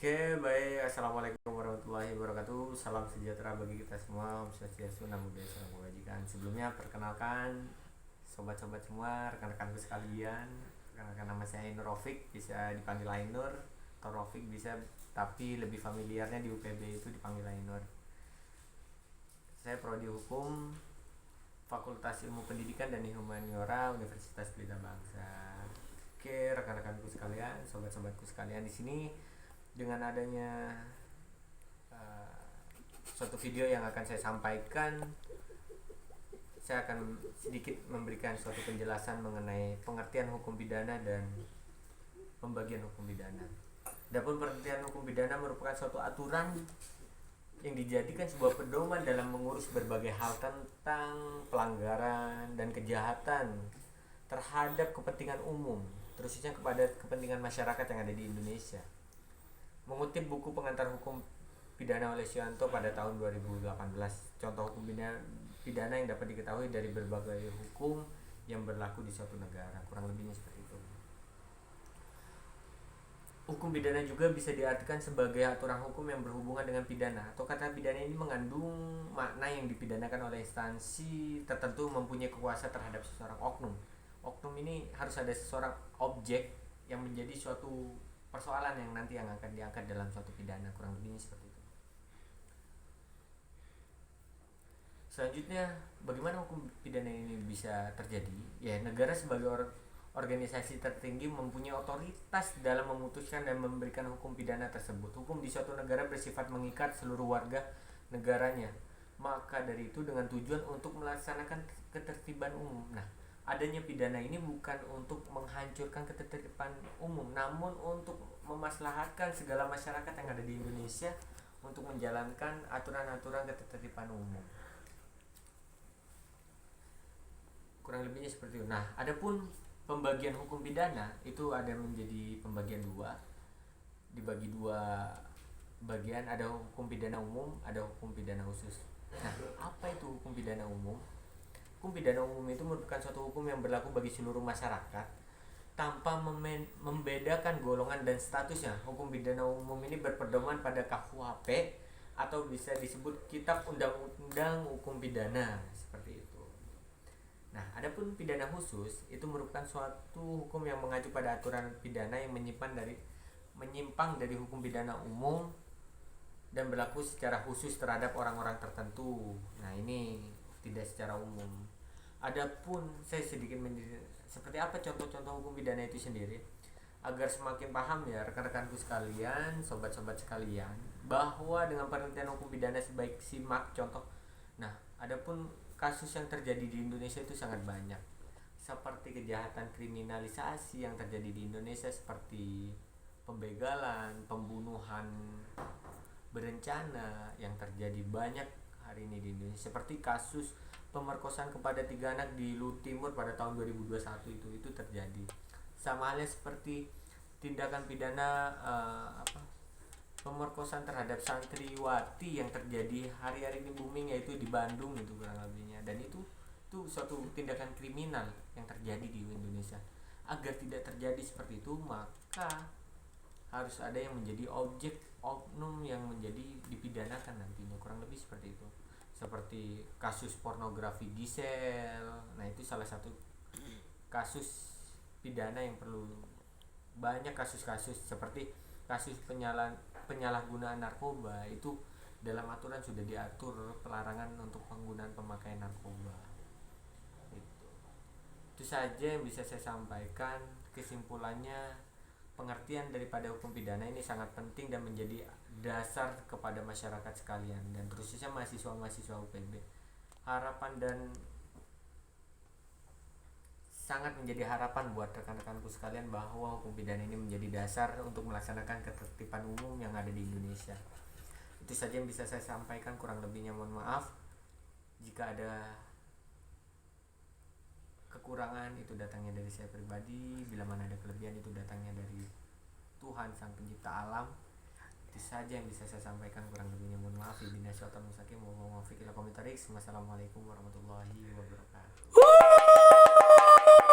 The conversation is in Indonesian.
Oke, baik. Assalamualaikum warahmatullahi wabarakatuh. Salam sejahtera bagi kita semua. Om Swastiastu, Namo Buddhaya, Salam Kebajikan. Sebelumnya perkenalkan sobat-sobat semua, rekan-rekanku sekalian. Perkenalkan nama saya Ainur Rofik, bisa dipanggil Ainur atau Rofik bisa, tapi lebih familiarnya di UPB itu dipanggil Ainur. Saya prodi hukum Fakultas Ilmu Pendidikan dan Humaniora Universitas Pelita Bangsa. Oke, rekan-rekanku sekalian, sobat-sobatku sekalian, di sini dengan adanya suatu video yang akan saya sampaikan, saya akan sedikit memberikan suatu penjelasan mengenai pengertian hukum pidana dan pembagian hukum pidana. Adapun pengertian hukum pidana merupakan suatu aturan yang dijadikan sebuah pedoman dalam mengurus berbagai hal tentang pelanggaran dan kejahatan terhadap kepentingan umum, terusnya kepada kepentingan masyarakat yang ada di Indonesia. Mengutip buku pengantar hukum pidana oleh Suyanto pada tahun 2018, contoh hukum pidana yang dapat diketahui dari berbagai hukum yang berlaku di suatu negara, kurang lebihnya seperti itu. Hukum pidana juga bisa diartikan sebagai aturan hukum yang berhubungan dengan pidana, atau kata pidana ini mengandung makna yang dipidanakan oleh instansi tertentu mempunyai kuasa terhadap seseorang oknum. Oknum ini harus ada seseorang objek yang menjadi suatu persoalan yang nanti yang akan diangkat dalam suatu pidana, kurang lebihnya seperti itu. Selanjutnya, bagaimana hukum pidana ini bisa terjadi? Ya, negara sebagai organisasi tertinggi mempunyai otoritas dalam memutuskan dan memberikan hukum pidana tersebut. Hukum di suatu negara bersifat mengikat seluruh warga negaranya. Maka dari itu dengan tujuan untuk melaksanakan ketertiban umum. Nah, adanya pidana ini bukan untuk menghancurkan ketertiban umum, namun untuk memaslahatkan segala masyarakat yang ada di Indonesia untuk menjalankan aturan-aturan ketertiban umum. Kurang lebihnya seperti itu. Nah, adapun pembagian hukum pidana itu ada menjadi pembagian dua, dibagi dua bagian, ada hukum pidana umum, ada hukum pidana khusus. Nah, apa itu hukum pidana umum? Hukum pidana umum itu merupakan suatu hukum yang berlaku bagi seluruh masyarakat tanpa membedakan golongan dan statusnya. Hukum pidana umum ini berpedoman pada KUHP atau bisa disebut Kitab Undang-Undang Hukum Pidana, seperti itu. Nah, adapun pidana khusus itu merupakan suatu hukum yang mengacu pada aturan pidana yang menyimpang dari hukum pidana umum dan berlaku secara khusus terhadap orang-orang tertentu. Nah, ini tidak secara umum. Adapun saya sedikit seperti apa contoh-contoh hukum pidana itu sendiri agar semakin paham ya rekan-rekanku sekalian, sobat-sobat sekalian, bahwa dengan pengertian hukum pidana sebaik simak contoh. Nah, adapun kasus yang terjadi di Indonesia itu sangat banyak, seperti kejahatan kriminalisasi yang terjadi di Indonesia seperti pembegalan, pembunuhan berencana yang terjadi banyak hari ini di Indonesia, seperti kasus pemerkosaan kepada 3 anak di Luhut Timur pada tahun 2021 itu terjadi. Sama halnya seperti tindakan pidana pemerkosaan terhadap santriwati yang terjadi hari-hari ini booming, yaitu di Bandung itu kurang lebihnya, dan itu suatu tindakan kriminal yang terjadi di Indonesia. Agar tidak terjadi seperti itu, maka harus ada yang menjadi objek oknum yang menjadi dipidanakan nantinya, kurang lebih seperti itu. Seperti kasus pornografi Gisel, nah itu salah satu kasus pidana yang perlu, banyak kasus-kasus seperti kasus penyalahgunaan narkoba, itu dalam aturan sudah diatur pelarangan untuk penggunaan pemakaian narkoba. Itu saja yang bisa saya sampaikan. Kesimpulannya, pengertian daripada hukum pidana ini sangat penting dan menjadi dasar kepada masyarakat sekalian, dan terusnya mahasiswa-mahasiswa UPB. Harapan dan sangat menjadi harapan buat rekan-rekanku sekalian bahwa hukum pidana ini menjadi dasar untuk melaksanakan ketertiban umum yang ada di Indonesia. Itu saja yang bisa saya sampaikan, kurang lebihnya mohon maaf. Jika ada kekurangan itu datangnya dari saya pribadi, bila mana ada kelebihan itu datangnya dari Tuhan Sang Pencipta alam. Itu saja yang bisa saya sampaikan, kurang lebihnya mohon maaf. Wassalamualaikum warahmatullahi wabarakatuh.